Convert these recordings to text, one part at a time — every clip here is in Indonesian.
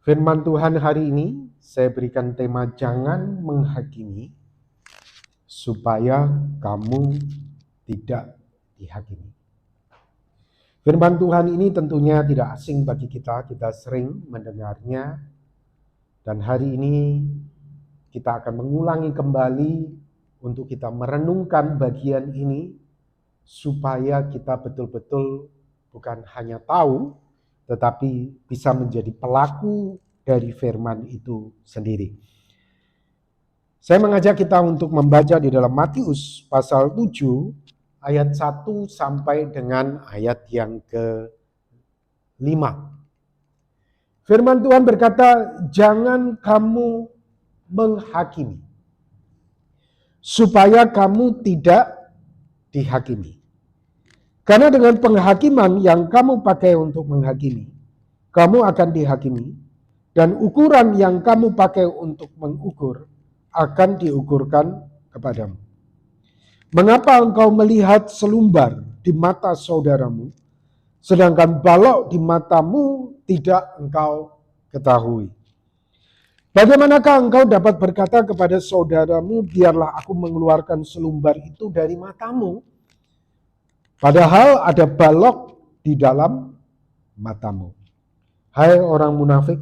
Firman Tuhan hari ini saya berikan tema jangan menghakimi supaya kamu tidak dihakimi. Firman Tuhan ini tentunya tidak asing bagi kita sering mendengarnya, dan hari ini kita akan mengulangi kembali untuk kita merenungkan bagian ini supaya kita betul-betul bukan hanya tahu tetapi bisa menjadi pelaku dari firman itu sendiri. Saya mengajak kita untuk membaca di dalam Matius pasal 7 ayat 1 sampai dengan ayat yang ke-5. Firman Tuhan berkata, jangan kamu menghakimi, supaya kamu tidak dihakimi. Karena dengan penghakiman yang kamu pakai untuk menghakimi, kamu akan dihakimi, dan ukuran yang kamu pakai untuk mengukur akan diukurkan kepadamu. Mengapa engkau melihat selumbar di mata saudaramu, sedangkan balok di matamu tidak engkau ketahui? Bagaimanakah engkau dapat berkata kepada saudaramu, biarlah aku mengeluarkan selumbar itu dari matamu, padahal ada balok di dalam matamu? Hai orang munafik,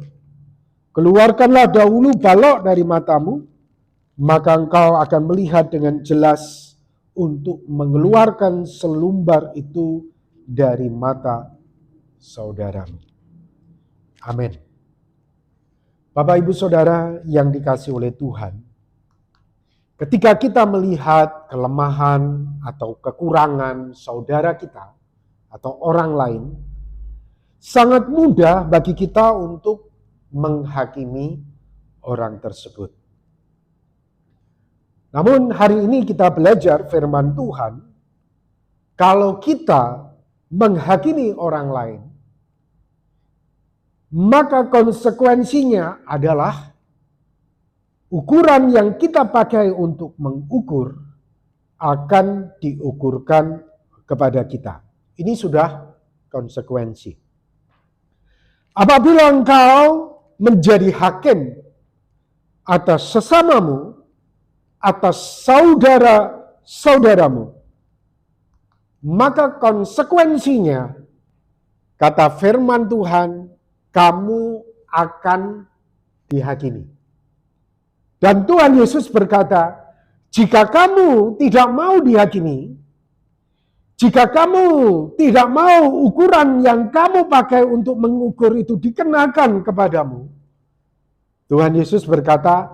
keluarkanlah dahulu balok dari matamu, maka engkau akan melihat dengan jelas untuk mengeluarkan selumbar itu dari mata saudaramu. Amin. Bapak Ibu Saudara yang dikasihi oleh Tuhan, ketika kita melihat kelemahan atau kekurangan saudara kita atau orang lain, sangat mudah bagi kita untuk menghakimi orang tersebut. Namun hari ini kita belajar firman Tuhan, kalau kita menghakimi orang lain, maka konsekuensinya adalah ukuran yang kita pakai untuk mengukur akan diukurkan kepada kita. Ini sudah konsekuensi. Apabila engkau menjadi hakim atas sesamamu, atas saudara-saudaramu, maka konsekuensinya, kata firman Tuhan, kamu akan dihakimi. Dan Tuhan Yesus berkata, jika kamu tidak mau dihakimi, jika kamu tidak mau ukuran yang kamu pakai untuk mengukur itu dikenakan kepadamu, Tuhan Yesus berkata,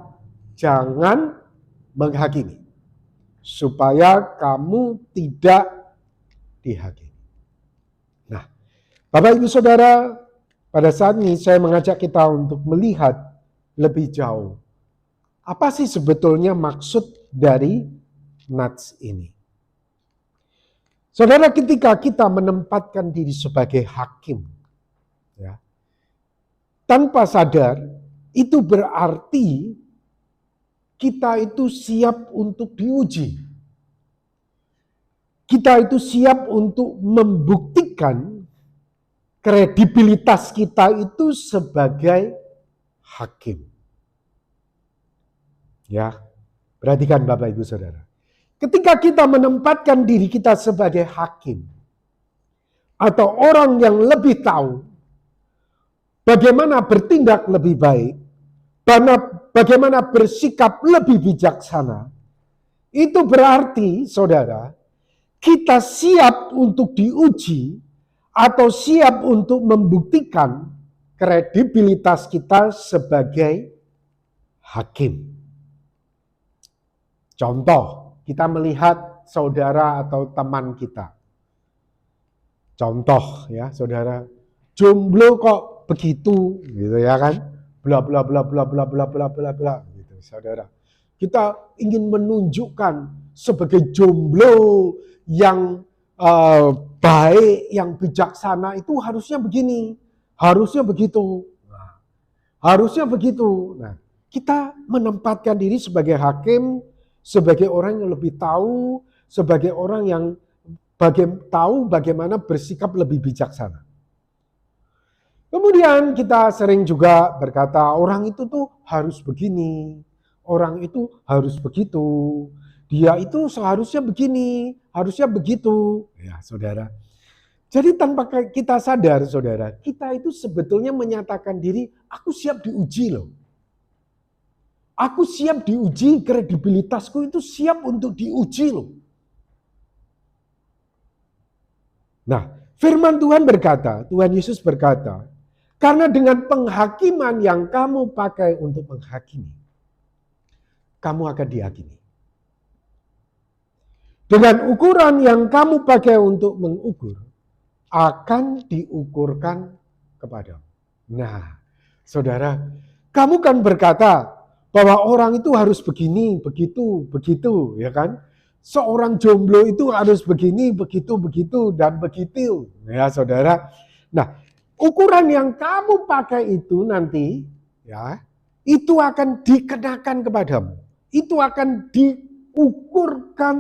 jangan menghakimi, supaya kamu tidak dihakimi. Nah, Bapak Ibu Saudara, pada saat ini saya mengajak kita untuk melihat lebih jauh. Apa sih sebetulnya maksud dari nats ini? Saudara, ketika kita menempatkan diri sebagai hakim, ya, tanpa sadar, itu berarti kita itu siap untuk diuji. Kita itu siap untuk membuktikan kredibilitas kita itu sebagai hakim. Ya, perhatikan Bapak Ibu Saudara. Ketika kita menempatkan diri kita sebagai hakim atau orang yang lebih tahu bagaimana bertindak lebih baik, bagaimana bersikap lebih bijaksana, itu berarti, saudara, kita siap untuk diuji atau siap untuk membuktikan kredibilitas kita sebagai hakim. Contoh, kita melihat saudara atau teman kita. Contoh ya, saudara, jomblo kok begitu, gitu ya kan? Bla bla bla bla bla bla bla bla bla gitu, saudara. Kita ingin menunjukkan sebagai jomblo yang baik, yang bijaksana itu harusnya begini, harusnya begitu. Harusnya begitu. Nah, kita menempatkan diri sebagai hakim, sebagai orang yang lebih tahu, sebagai orang yang tahu bagaimana bersikap lebih bijaksana. Kemudian kita sering juga berkata orang itu tuh harus begini, orang itu harus begitu, dia itu seharusnya begini, harusnya begitu. Ya saudara, jadi tanpa kita sadar saudara, kita itu sebetulnya menyatakan diri, aku siap diuji loh. Aku siap diuji, kredibilitasku itu siap untuk diuji loh. Nah, firman Tuhan berkata, Tuhan Yesus berkata, karena dengan penghakiman yang kamu pakai untuk menghakimi, kamu akan dihakimi. Dengan ukuran yang kamu pakai untuk mengukur, akan diukurkan kepadamu. Nah, saudara, kamu kan berkata bahwa orang itu harus begini, begitu, begitu, ya kan? Seorang jomblo itu harus begini, begitu, begitu, dan begitu. Ya, saudara. Nah, ukuran yang kamu pakai itu nanti, ya, itu akan dikenakan kepadamu. Itu akan diukurkan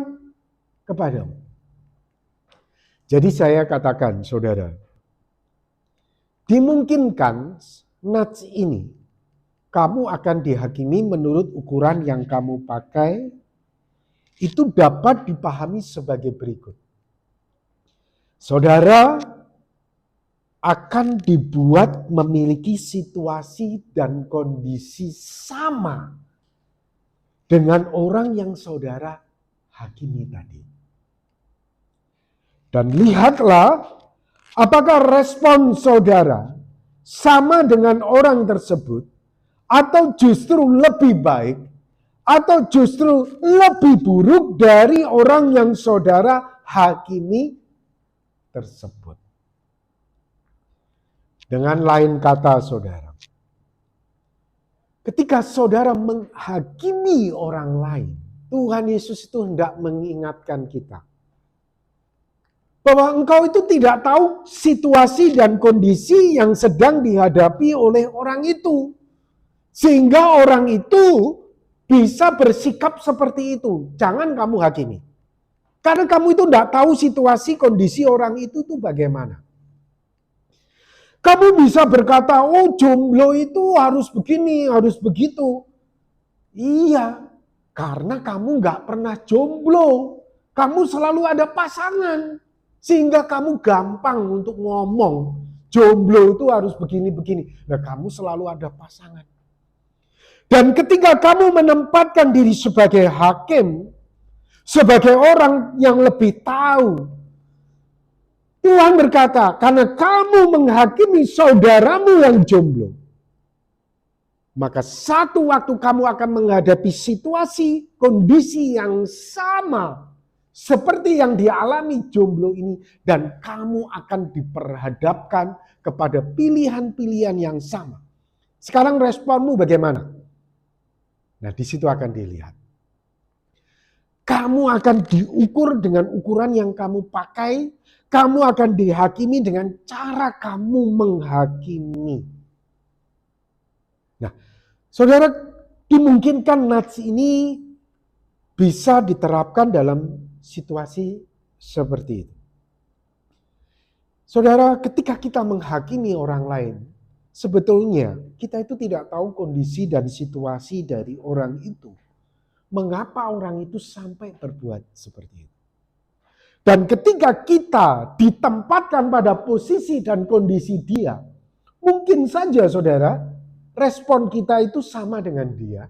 kepadamu. Jadi saya katakan, saudara, dimungkinkan nats ini kamu akan dihakimi menurut ukuran yang kamu pakai, itu dapat dipahami sebagai berikut. Saudara akan dibuat memiliki situasi dan kondisi sama dengan orang yang saudara hakimi tadi. Dan lihatlah apakah respon saudara sama dengan orang tersebut atau justru lebih baik atau justru lebih buruk dari orang yang saudara hakimi tersebut. Dengan lain kata saudara, ketika saudara menghakimi orang lain, Tuhan Yesus itu hendak mengingatkan kita bahwa engkau itu tidak tahu situasi dan kondisi yang sedang dihadapi oleh orang itu. Sehingga orang itu bisa bersikap seperti itu. Jangan kamu hakimi. Karena kamu itu tidak tahu situasi kondisi orang itu bagaimana. Kamu bisa berkata, oh jomblo itu harus begini, harus begitu. Iya, karena kamu nggak pernah jomblo. Kamu selalu ada pasangan. Sehingga kamu gampang untuk ngomong, jomblo itu harus begini-begini. Nah, kamu selalu ada pasangan. Dan ketika kamu menempatkan diri sebagai hakim, sebagai orang yang lebih tahu, Tuhan berkata, karena kamu menghakimi saudaramu yang jomblo, maka satu waktu kamu akan menghadapi situasi, kondisi yang sama seperti yang dialami jomblo ini, dan kamu akan diperhadapkan kepada pilihan-pilihan yang sama. Sekarang responmu bagaimana? Nah, di situ akan dilihat. Kamu akan diukur dengan ukuran yang kamu pakai. Kamu akan dihakimi dengan cara kamu menghakimi. Nah, saudara, dimungkinkan nats ini bisa diterapkan dalam situasi seperti itu. Saudara, ketika kita menghakimi orang lain, sebetulnya kita itu tidak tahu kondisi dan situasi dari orang itu. Mengapa orang itu sampai berbuat seperti itu. Dan ketika kita ditempatkan pada posisi dan kondisi dia, mungkin saja saudara, respon kita itu sama dengan dia.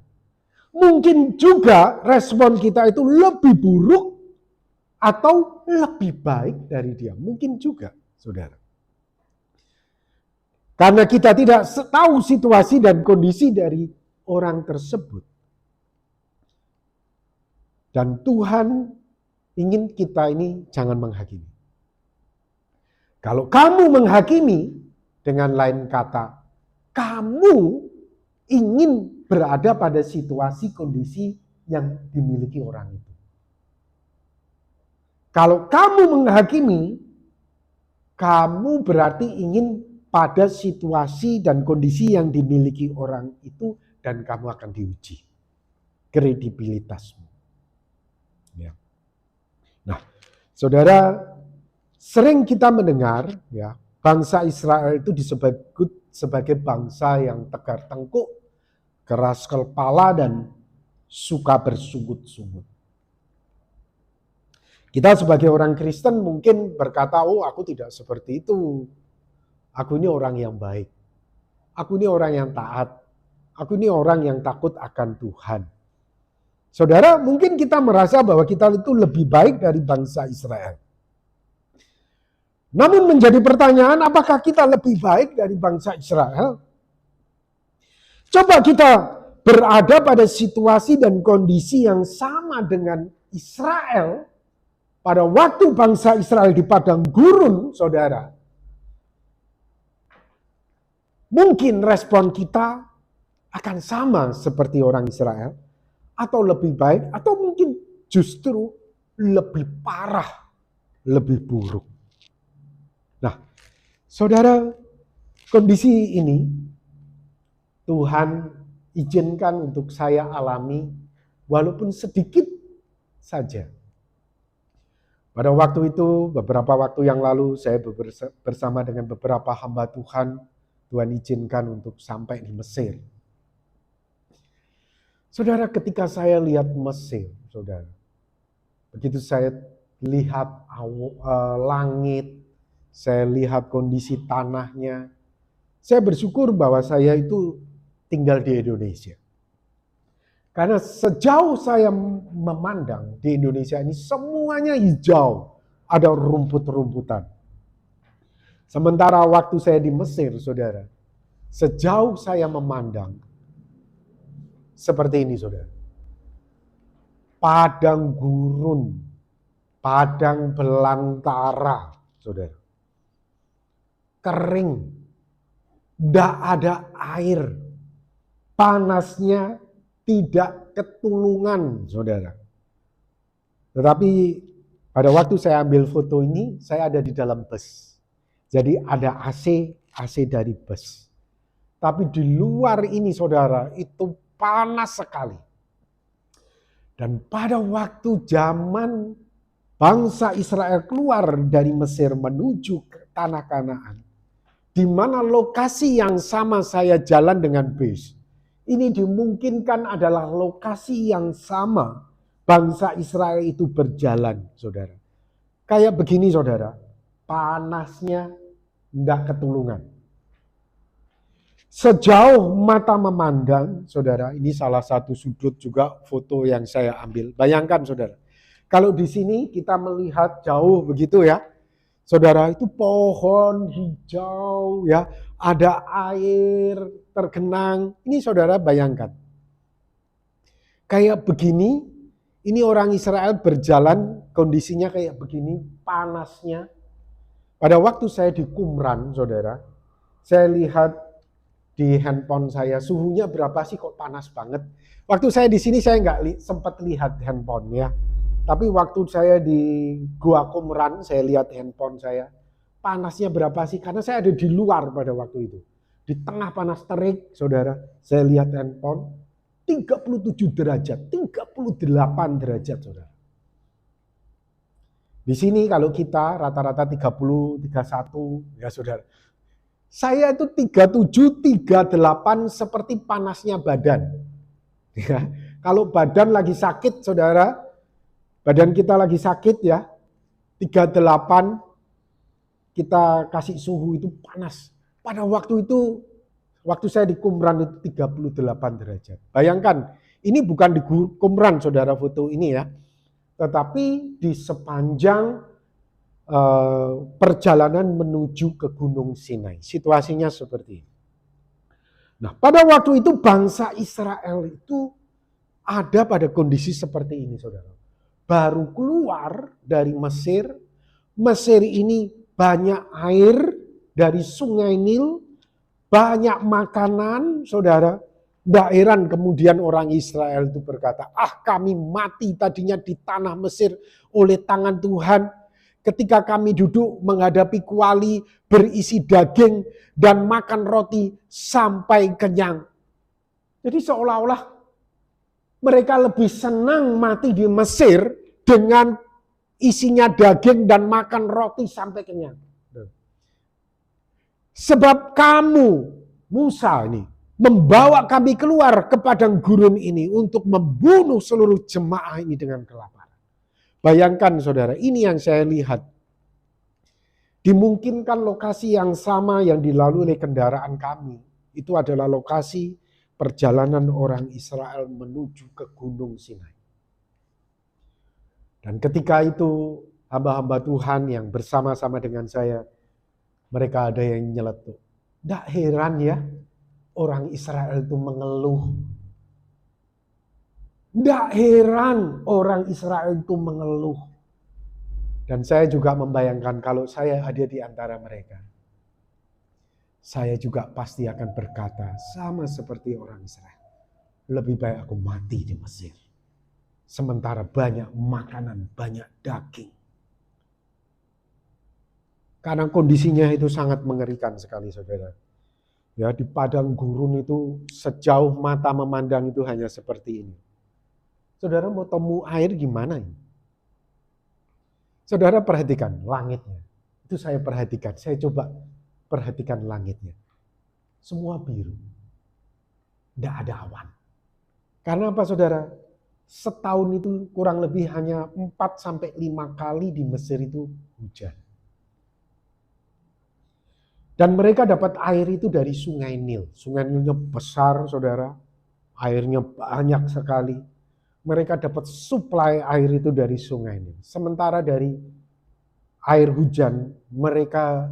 Mungkin juga respon kita itu lebih buruk atau lebih baik dari dia. Mungkin juga, saudara. Karena kita tidak tahu situasi dan kondisi dari orang tersebut. Dan Tuhan ingin kita ini jangan menghakimi. Kalau kamu menghakimi, dengan lain kata, kamu ingin berada pada situasi kondisi yang dimiliki orang itu. Kalau kamu menghakimi, kamu berarti ingin pada situasi dan kondisi yang dimiliki orang itu, dan kamu akan diuji kredibilitasmu. Ya. Nah, saudara, sering kita mendengar ya Bangsa Israel itu disebut sebagai bangsa yang tegar tengkuk, keras kepala, dan suka bersungut-sungut. Kita sebagai orang Kristen mungkin berkata, oh aku tidak seperti itu. Aku ini orang yang baik. Aku ini orang yang taat. Aku ini orang yang takut akan Tuhan. Saudara, mungkin kita merasa bahwa kita itu lebih baik dari bangsa Israel. Namun menjadi pertanyaan, apakah kita lebih baik dari bangsa Israel? Coba kita berada pada situasi dan kondisi yang sama dengan Israel pada waktu bangsa Israel di padang gurun, saudara. Mungkin respon kita akan sama seperti orang Israel, atau lebih baik, atau mungkin justru lebih parah, lebih buruk. Nah, saudara, kondisi ini Tuhan izinkan untuk saya alami walaupun sedikit saja. Pada waktu itu, beberapa waktu yang lalu, saya bersama dengan beberapa hamba Tuhan, Tuhan izinkan untuk sampai di Mesir. Saudara, ketika saya lihat Mesir, saudara, begitu saya lihat langit, saya lihat kondisi tanahnya, saya bersyukur bahwa saya itu tinggal di Indonesia. Karena sejauh saya memandang di Indonesia ini semuanya hijau, ada rumput-rumputan. Sementara waktu saya di Mesir, saudara, sejauh saya memandang seperti ini, saudara. Padang gurun, padang belantara, saudara. Kering, tidak ada air, panasnya tidak ketulungan, saudara. Tetapi pada waktu saya ambil foto ini, saya ada di dalam bus. Jadi ada AC dari bus. Tapi di luar ini, saudara, itu panas sekali. Dan pada waktu zaman bangsa Israel keluar dari Mesir menuju ke tanah Kanaan, di mana lokasi yang sama saya jalan dengan bus, ini dimungkinkan adalah lokasi yang sama bangsa Israel itu berjalan, saudara. Kayak begini, saudara, panasnya tidak ketulungan. Sejauh mata memandang, saudara, ini salah satu sudut juga foto yang saya ambil. Bayangkan, saudara, kalau di sini kita melihat jauh begitu ya, saudara, itu pohon hijau ya, ada air tergenang. Ini saudara bayangkan. Kayak begini, ini orang Israel berjalan kondisinya kayak begini, panasnya. Pada waktu saya di Qumran, saudara, saya lihat di handphone saya, suhunya berapa sih kok panas banget. Waktu saya di sini saya nggak sempat lihat handphone ya. Tapi waktu saya di Gua Qumran, saya lihat handphone saya, panasnya berapa sih? Karena saya ada di luar pada waktu itu. Di tengah panas terik, saudara, saya lihat handphone, 37 derajat, 38 derajat, saudara. Di sini kalau kita rata-rata 30, 31, ya saudara. Saya itu 37, 38 seperti panasnya badan. Ya. Kalau badan lagi sakit, saudara, badan kita lagi sakit ya, 38 kita kasih suhu itu panas. Pada waktu itu, waktu saya di Qumran itu 38 derajat. Bayangkan, ini bukan di Qumran saudara foto ini ya, tetapi di sepanjang perjalanan menuju ke Gunung Sinai. Situasinya seperti ini. Nah, pada waktu itu bangsa Israel itu ada pada kondisi seperti ini, saudara. Baru keluar dari Mesir. Mesir ini banyak air dari sungai Nil, banyak makanan, saudara. Tidak heran kemudian orang Israel itu berkata, kami mati tadinya di tanah Mesir oleh tangan Tuhan. Ketika kami duduk menghadapi kuali berisi daging dan makan roti sampai kenyang. Jadi seolah-olah mereka lebih senang mati di Mesir dengan isinya daging dan makan roti sampai kenyang. Sebab kamu, Musa ini, membawa kami keluar ke padang gurun ini untuk membunuh seluruh jemaah ini dengan kelaparan. Bayangkan saudara, ini yang saya lihat. Dimungkinkan lokasi yang sama yang dilalui oleh kendaraan kami. Itu adalah lokasi perjalanan orang Israel menuju ke Gunung Sinai. Dan ketika itu hamba-hamba Tuhan yang bersama-sama dengan saya, mereka ada yang nyeletuk. Tidak heran ya orang Israel itu mengeluh. Tidak heran orang Israel itu mengeluh. Dan saya juga membayangkan kalau saya ada di antara mereka, saya juga pasti akan berkata sama seperti orang Israel. Lebih baik aku mati di Mesir. Sementara banyak makanan, banyak daging. Karena kondisinya itu sangat mengerikan sekali saudara. Ya, di padang gurun itu sejauh mata memandang itu hanya seperti ini. Saudara mau temu air gimana ini? Saudara perhatikan langitnya. Itu saya perhatikan. Saya coba perhatikan langitnya. Semua biru. Tidak ada awan. Karena apa saudara? Setahun itu kurang lebih hanya 4-5 kali di Mesir itu hujan. Dan mereka dapat air itu dari sungai Nil. Sungai Nilnya besar saudara. Airnya banyak sekali. Mereka dapat suplai air itu dari sungai Nil. Sementara dari air hujan mereka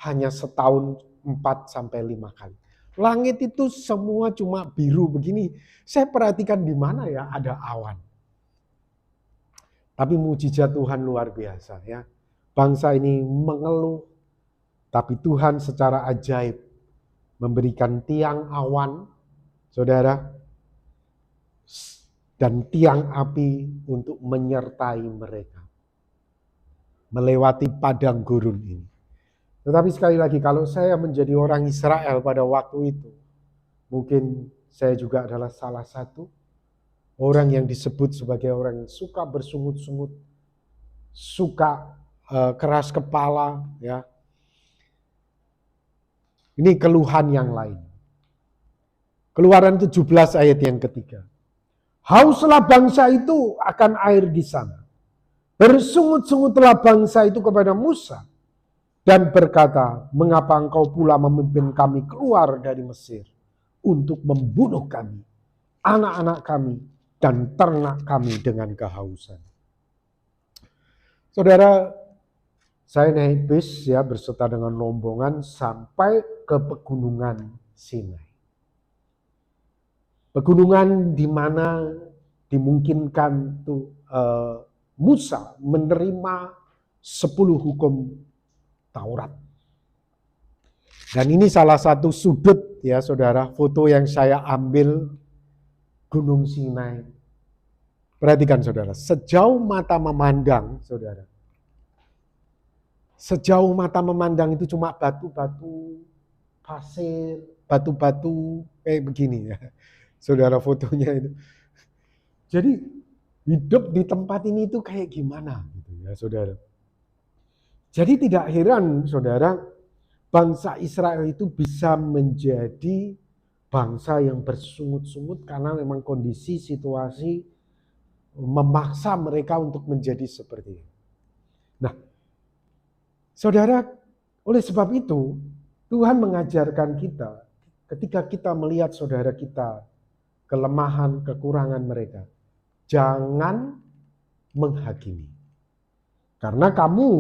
hanya setahun 4-5 kali. Langit itu semua cuma biru begini. Saya perhatikan di mana ya ada awan. Tapi mujizat Tuhan luar biasa ya. Bangsa ini mengeluh, tapi Tuhan secara ajaib memberikan tiang awan, saudara, dan tiang api untuk menyertai mereka melewati padang gurun ini. Tetapi sekali lagi, kalau saya menjadi orang Israel pada waktu itu, mungkin saya juga adalah salah satu orang yang disebut sebagai orang yang suka bersungut-sungut, suka keras kepala, ya. Ini keluhan yang lain. Keluaran 17 ayat yang ketiga. Hauslah bangsa itu akan air di sana. Bersungut-sungutlah bangsa itu kepada Musa dan berkata, mengapa engkau pula memimpin kami keluar dari Mesir untuk membunuh kami, anak-anak kami, dan ternak kami dengan kehausan. Saudara, saya naik bis ya berserta dengan rombongan sampai ke pegunungan Sinai. Pegunungan di mana dimungkinkan tuh Musa menerima 10 hukum Taurat. Dan ini salah satu sudut ya saudara, foto yang saya ambil Gunung Sinai. Perhatikan saudara, sejauh mata memandang saudara. Sejauh mata memandang itu cuma batu-batu, pasir, batu-batu kayak begini ya. Saudara fotonya itu. Jadi hidup di tempat ini itu kayak gimana gitu ya saudara. Jadi tidak heran saudara, bangsa Israel itu bisa menjadi bangsa yang bersungut-sungut karena memang kondisi situasi memaksa mereka untuk menjadi seperti itu. Nah, saudara, oleh sebab itu Tuhan mengajarkan kita ketika kita melihat saudara kita kelemahan, kekurangan mereka, jangan menghakimi. Karena kamu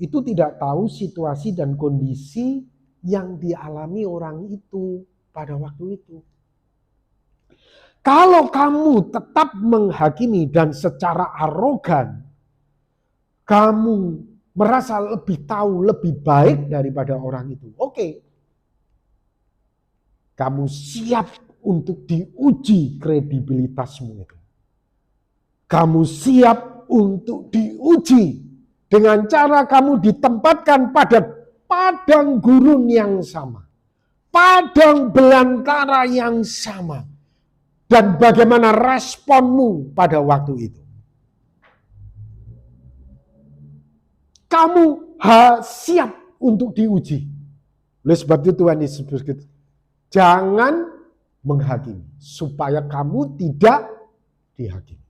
itu tidak tahu situasi dan kondisi yang dialami orang itu pada waktu itu. Kalau kamu tetap menghakimi dan secara arogan, kamu merasa lebih tahu, lebih baik daripada orang itu. Oke. Kamu siap untuk diuji kredibilitasmu itu. Kamu siap untuk diuji dengan cara kamu ditempatkan pada padang gurun yang sama. Padang belantara yang sama. Dan bagaimana responmu pada waktu itu. Kamu siap untuk diuji. Oleh sebab itu Tuhan Yesus berkata, jangan menghakimi supaya kamu tidak dihakimi.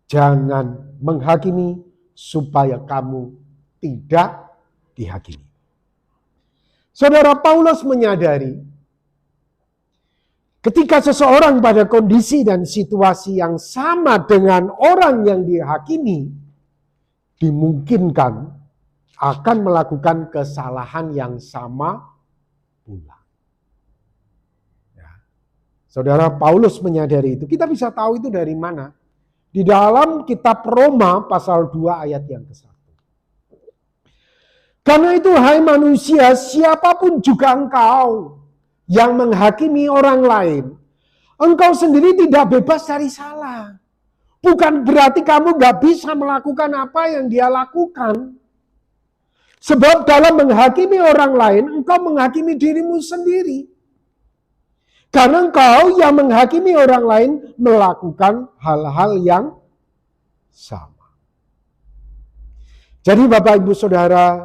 Jangan menghakimi supaya kamu tidak dihakimi. Saudara, Paulus menyadari ketika seseorang pada kondisi dan situasi yang sama dengan orang yang dihakimi, dimungkinkan akan melakukan kesalahan yang sama pula. Ya. Saudara, Paulus menyadari itu. Kita bisa tahu itu dari mana? Di dalam kitab Roma pasal 2 ayat yang ke-1. Karena itu, hai manusia, siapapun juga engkau yang menghakimi orang lain, engkau sendiri tidak bebas dari salah. Bukan berarti kamu gak bisa melakukan apa yang dia lakukan. Sebab dalam menghakimi orang lain, engkau menghakimi dirimu sendiri. Karena engkau yang menghakimi orang lain melakukan hal-hal yang sama. Jadi Bapak Ibu Saudara,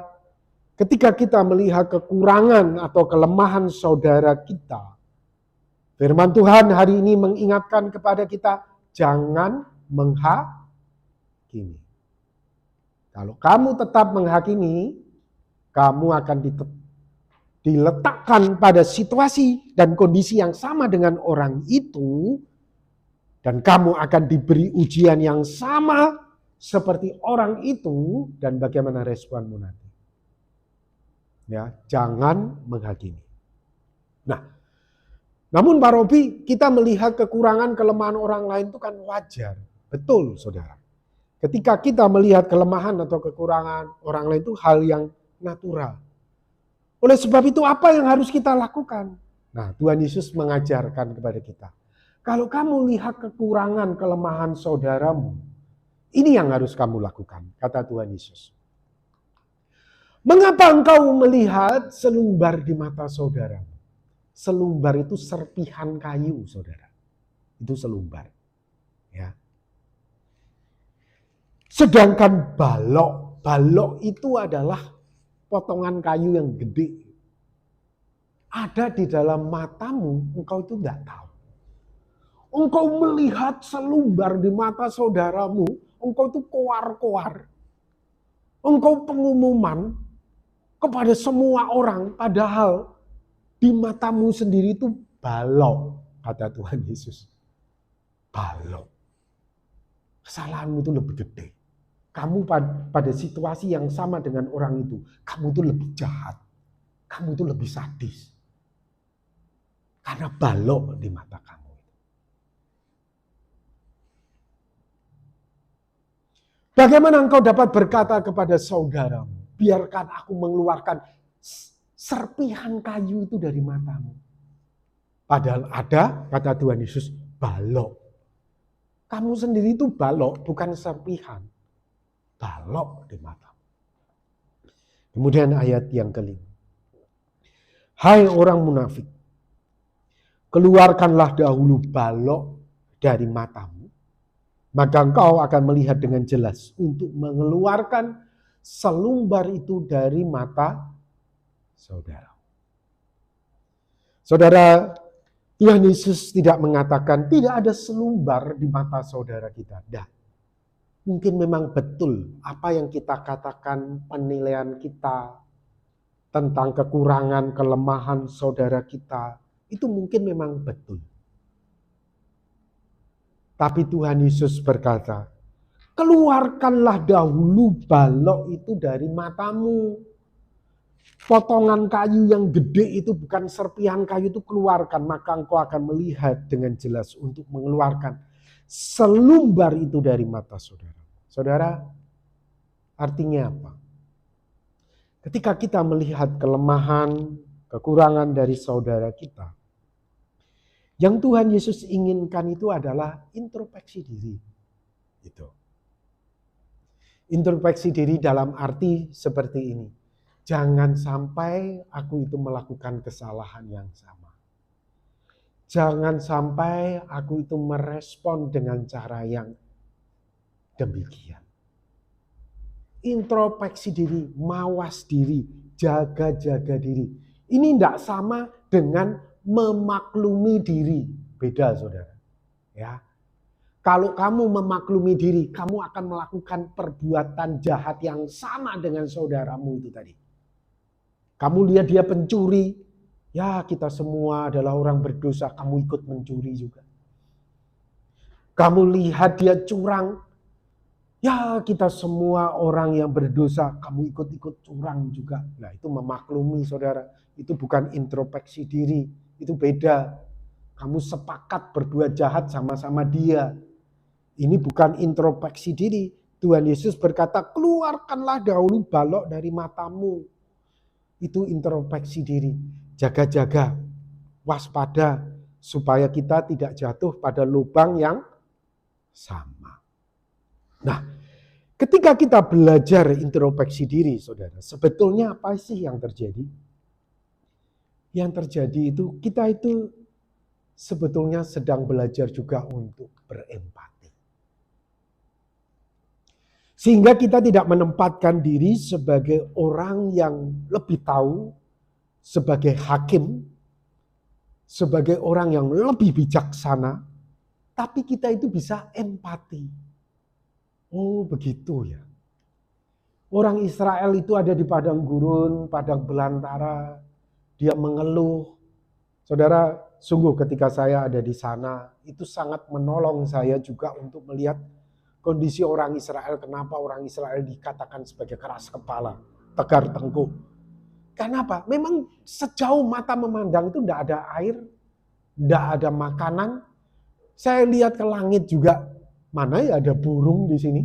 ketika kita melihat kekurangan atau kelemahan saudara kita, firman Tuhan hari ini mengingatkan kepada kita, jangan menghakimi. Kalau kamu tetap menghakimi, kamu akan diletakkan pada situasi dan kondisi yang sama dengan orang itu, dan kamu akan diberi ujian yang sama seperti orang itu, dan bagaimana responmu nanti. Ya, jangan menghakimi. Nah, namun Pak Robi, kita melihat kekurangan kelemahan orang lain itu kan wajar. Betul, saudara. Ketika kita melihat kelemahan atau kekurangan orang lain itu hal yang natural. Oleh sebab itu apa yang harus kita lakukan? Nah, Tuhan Yesus mengajarkan kepada kita. Kalau kamu lihat kekurangan kelemahan saudaramu, ini yang harus kamu lakukan, kata Tuhan Yesus. Mengapa engkau melihat selumbar di mata saudaramu? Selumbar itu serpihan kayu, saudara. Itu selumbar. Ya. Sedangkan balok itu adalah potongan kayu yang gede. Ada di dalam matamu, engkau itu tidak tahu. Engkau melihat selumbar di mata saudaramu, engkau itu koar-koar. Engkau pengumuman kepada semua orang, padahal di matamu sendiri itu balok, kata Tuhan Yesus. Balok. Kesalahanmu itu lebih gede. Kamu pada situasi yang sama dengan orang itu, kamu itu lebih jahat. Kamu itu lebih sadis. Karena balok di mata kamu. Bagaimana engkau dapat berkata kepada saudaramu, biarkan aku mengeluarkan serpihan kayu itu dari matamu. Padahal ada, kata Tuhan Yesus, balok. Kamu sendiri itu balok, bukan serpihan. Balok di matamu. Kemudian ayat yang kelima. Hai orang munafik, keluarkanlah dahulu balok dari matamu, maka engkau akan melihat dengan jelas untuk mengeluarkan selumbar itu dari mata saudara. Saudara, Tuhan Yesus tidak mengatakan tidak ada selumbar di mata saudara kita. Tidak. Mungkin memang betul apa yang kita katakan, penilaian kita tentang kekurangan, kelemahan saudara kita, itu mungkin memang betul. Tapi Tuhan Yesus berkata, keluarkanlah dahulu balok itu dari matamu. Potongan kayu yang gede itu, bukan serpihan kayu itu, keluarkan. Maka engkau akan melihat dengan jelas untuk mengeluarkan selumbar itu dari mata saudara. Saudara, artinya apa? Ketika kita melihat kelemahan, kekurangan dari saudara kita, yang Tuhan Yesus inginkan itu adalah introspeksi diri. Gitu. Introspeksi diri dalam arti seperti ini. Jangan sampai aku itu melakukan kesalahan yang sama. Jangan sampai aku itu merespon dengan cara yang demikian. Introspeksi diri, mawas diri. jaga-jaga diri. Ini tidak sama dengan memaklumi diri. Beda, saudara. Ya. Kalau kamu memaklumi diri, kamu akan melakukan perbuatan jahat yang sama dengan saudaramu itu tadi. Kamu lihat dia pencuri, ya kita semua adalah orang berdosa, kamu ikut mencuri juga. Kamu lihat dia curang, ya kita semua orang yang berdosa, kamu ikut-ikut curang juga. Nah itu memaklumi, saudara. Itu bukan introspeksi diri, itu beda. Kamu sepakat berbuat jahat sama-sama dia. Ini bukan introspeksi diri. Tuhan Yesus berkata, keluarkanlah dahulu balok dari matamu. Itu introspeksi diri. Jaga-jaga, waspada, supaya kita tidak jatuh pada lubang yang sama. Nah, ketika kita belajar introspeksi diri, saudara, sebetulnya apa sih yang terjadi? Yang terjadi itu, kita itu sebetulnya sedang belajar juga untuk berempati. Sehingga kita tidak menempatkan diri sebagai orang yang lebih tahu, sebagai hakim, sebagai orang yang lebih bijaksana, tapi kita itu bisa empati. Oh begitu ya. Orang Israel itu ada di padang gurun, padang belantara, dia mengeluh. Saudara, sungguh ketika saya ada di sana, itu sangat menolong saya juga untuk melihat kondisi orang Israel. Kenapa orang Israel dikatakan sebagai keras kepala, tegar tengkuk. Kenapa? Memang sejauh mata memandang itu tidak ada air, tidak ada makanan. Saya lihat ke langit juga, mana ya ada burung di sini.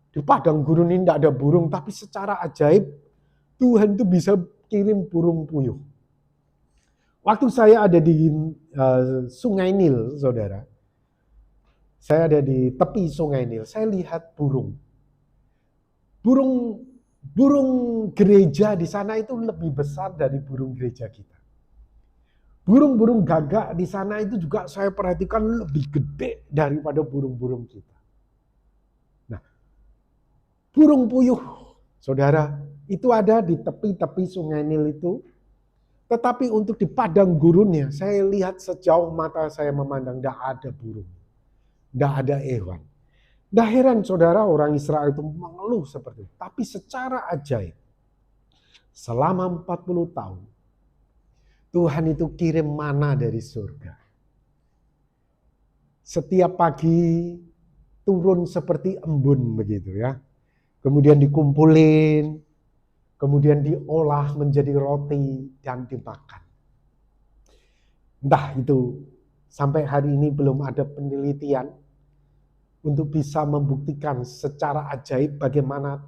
Di padang gurun ini tidak ada burung, tapi secara ajaib Tuhan itu bisa kirim burung puyuh. Waktu saya ada di Sungai Nil, saudara, saya ada di tepi Sungai Nil, saya lihat burung. Burung gereja di sana itu lebih besar dari burung gereja kita. Burung-burung gagak di sana itu juga saya perhatikan lebih gede daripada burung-burung kita. Nah, burung puyuh, saudara, itu ada di tepi-tepi Sungai Nil itu. Tetapi untuk di padang gurunnya, saya lihat sejauh mata saya memandang, tidak ada burung. Tidak ada hewan. Tidak heran saudara orang Israel itu mengeluh seperti itu. Tapi secara ajaib, selama 40 tahun, Tuhan itu kirim mana dari surga. Setiap pagi turun seperti embun begitu ya. Kemudian dikumpulin, kemudian diolah menjadi roti dan dimakan. Entah itu sampai hari ini belum ada penelitian untuk bisa membuktikan secara ajaib bagaimana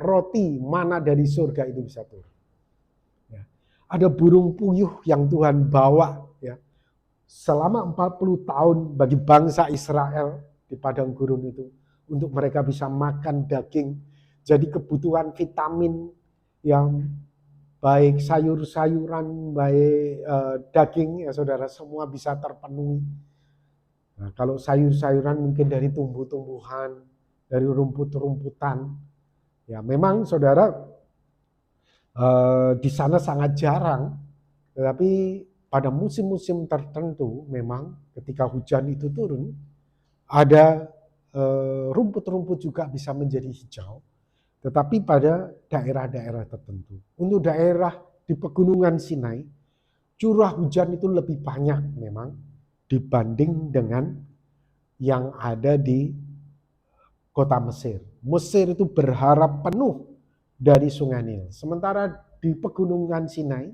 roti mana dari surga itu bisa turun. Ya. Ada burung puyuh yang Tuhan bawa ya, selama 40 tahun bagi bangsa Israel di padang gurun itu untuk mereka bisa makan daging. Jadi kebutuhan vitamin yang baik sayur-sayuran, baik daging ya saudara semua bisa terpenuhi. Nah, kalau sayur-sayuran mungkin dari tumbuh-tumbuhan, dari rumput-rumputan. Ya memang saudara di sana sangat jarang, tetapi pada musim-musim tertentu memang ketika hujan itu turun, ada rumput-rumput juga bisa menjadi hijau. Tetapi pada daerah-daerah tertentu. Untuk daerah di pegunungan Sinai, curah hujan itu lebih banyak memang dibanding dengan yang ada di kota Mesir. Mesir itu berharap penuh dari Sungai Nil. Sementara di pegunungan Sinai,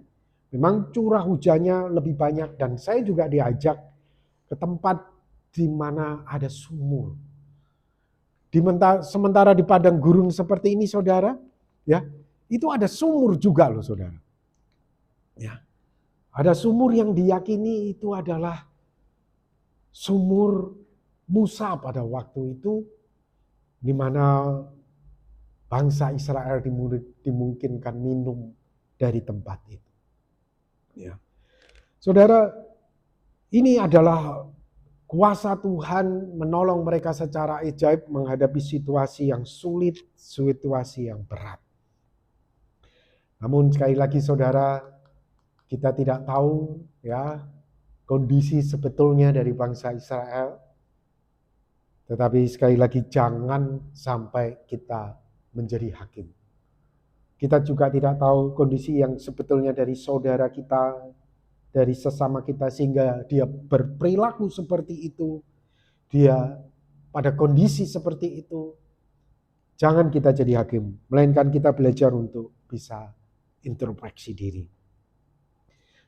memang curah hujannya lebih banyak. Dan saya juga diajak ke tempat di mana ada sumur. Sementara di padang gurun seperti ini saudara, ya itu ada sumur juga loh saudara. Ya, ada sumur yang diyakini itu adalah sumur Musa pada waktu itu, di mana bangsa Israel dimungkinkan minum dari tempat itu. Ya, saudara, ini adalah kuasa Tuhan menolong mereka secara ajaib menghadapi situasi yang sulit, situasi yang berat. Namun sekali lagi saudara, kita tidak tahu ya kondisi sebetulnya dari bangsa Israel. Tetapi sekali lagi jangan sampai kita menjadi hakim. Kita juga tidak tahu kondisi yang sebetulnya dari saudara kita, dari sesama kita, sehingga dia berperilaku seperti itu. Dia pada kondisi seperti itu. Jangan kita jadi hakim, melainkan kita belajar untuk bisa introspeksi diri.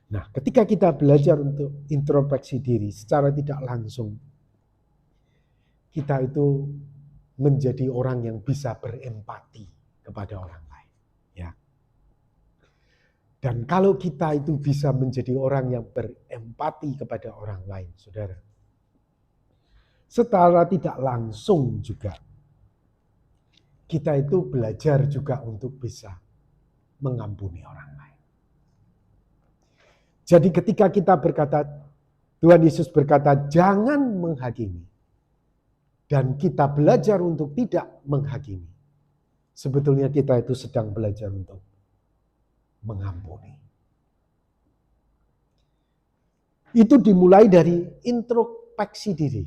Nah, ketika kita belajar untuk introspeksi diri secara tidak langsung, kita itu menjadi orang yang bisa berempati kepada orang lain. Ya. Dan kalau kita itu bisa menjadi orang yang berempati kepada orang lain, saudara, secara tidak langsung juga, kita itu belajar juga untuk bisa mengampuni orang lain. Jadi ketika kita berkata, Tuhan Yesus berkata, jangan menghakimi. Dan kita belajar untuk tidak menghakimi. Sebetulnya kita itu sedang belajar untuk mengampuni. Itu dimulai dari introspeksi diri.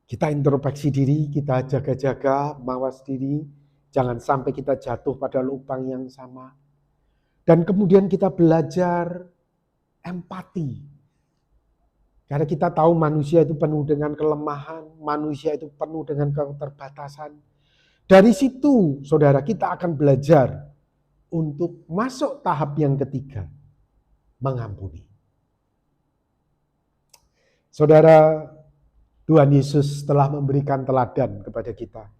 Kita introspeksi diri, kita jaga-jaga, mawas diri. Jangan sampai kita jatuh pada lubang yang sama. Dan kemudian kita belajar empati. Karena kita tahu manusia itu penuh dengan kelemahan, manusia itu penuh dengan keterbatasan. Dari situ, saudara, kita akan belajar untuk masuk tahap yang ketiga, mengampuni. Saudara, Tuhan Yesus telah memberikan teladan kepada kita.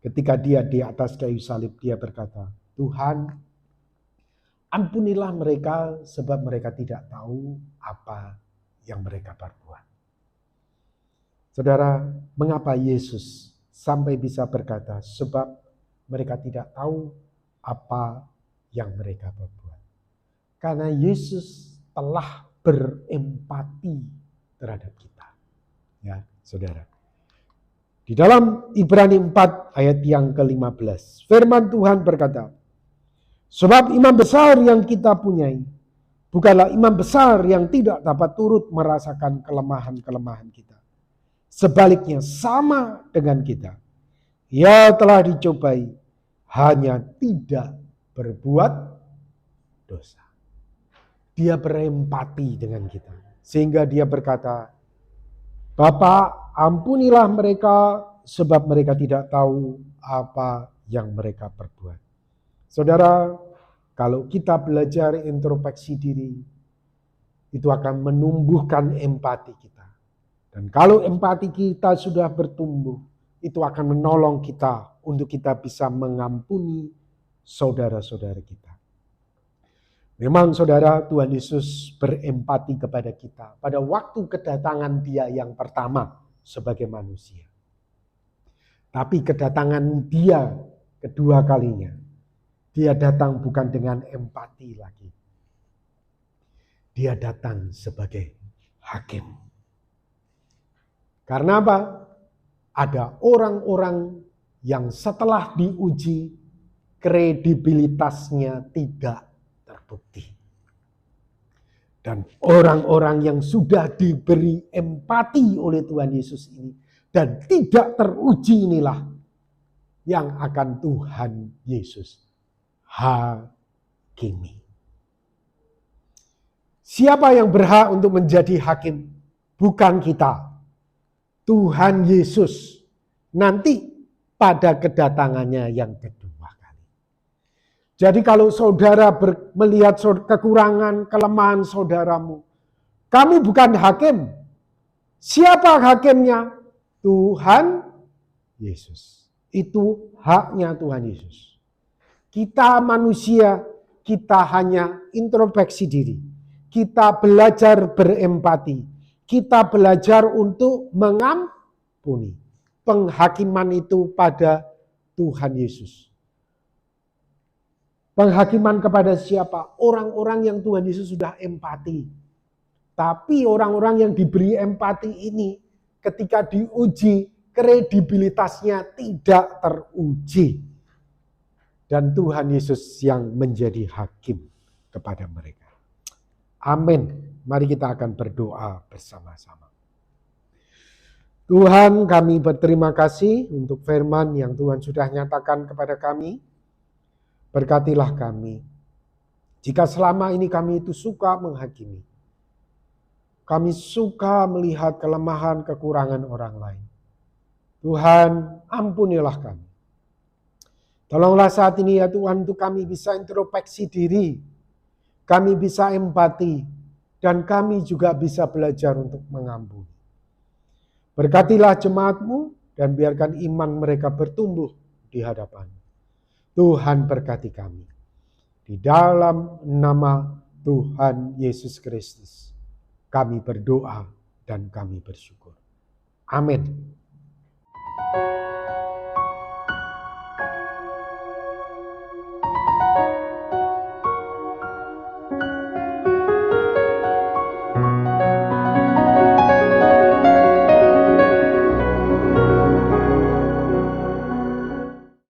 Ketika dia di atas kayu salib, dia berkata, Tuhan, ampunilah mereka sebab mereka tidak tahu apa yang mereka perbuat. Saudara, mengapa Yesus sampai bisa berkata, sebab mereka tidak tahu apa yang mereka perbuat. Karena Yesus telah berempati terhadap kita. Ya, saudara. Di dalam Ibrani 4 ayat yang ke-15, firman Tuhan berkata, sebab imam besar yang kita punyai bukanlah imam besar yang tidak dapat turut merasakan kelemahan-kelemahan kita. Sebaliknya sama dengan kita. Ia telah dicobai, hanya tidak berbuat dosa. Dia berempati dengan kita. Sehingga dia berkata, Bapa, ampunilah mereka sebab mereka tidak tahu apa yang mereka perbuat. Saudara, kalau kita belajar introspeksi diri, itu akan menumbuhkan empati kita. Dan kalau empati kita sudah bertumbuh, itu akan menolong kita untuk kita bisa mengampuni saudara-saudara kita. Memang saudara, Tuhan Yesus berempati kepada kita pada waktu kedatangan Dia yang pertama sebagai manusia. Tapi kedatangan Dia kedua kalinya, Dia datang bukan dengan empati lagi. Dia datang sebagai hakim. Karena apa? Ada orang-orang yang setelah diuji, kredibilitasnya tidak terbukti. Dan orang-orang yang sudah diberi empati oleh Tuhan Yesus ini dan tidak teruji inilah yang akan Tuhan Yesus hakimi. Siapa yang berhak untuk menjadi hakim? Bukan kita. Tuhan Yesus nanti pada kedatangannya yang kedua kali. Jadi kalau saudara melihat kekurangan, kelemahan saudaramu, kamu bukan hakim. Siapa hakimnya? Tuhan Yesus. Itu haknya Tuhan Yesus. Kita manusia, kita hanya introspeksi diri. Kita belajar berempati. Kita belajar untuk mengampuni. Penghakiman itu pada Tuhan Yesus. Penghakiman kepada siapa? Orang-orang yang Tuhan Yesus sudah empati. Tapi orang-orang yang diberi empati ini ketika diuji, kredibilitasnya tidak teruji. dan Tuhan Yesus yang menjadi hakim kepada mereka. Amin. Mari kita akan berdoa bersama-sama. Tuhan, kami berterima kasih untuk firman yang Tuhan sudah nyatakan kepada kami. Berkatilah kami. Jika selama ini kami itu suka menghakimi, kami suka melihat kelemahan kekurangan orang lain. Tuhan, ampunilah kami. Tolonglah saat ini ya Tuhan, untuk kami bisa introspeksi diri, kami bisa empati, dan kami juga bisa belajar untuk mengampuni. Berkatilah jemaat-Mu dan biarkan iman mereka bertumbuh di hadapan. Tuhan berkati kami. Di dalam nama Tuhan Yesus Kristus, kami berdoa dan kami bersyukur. Amin.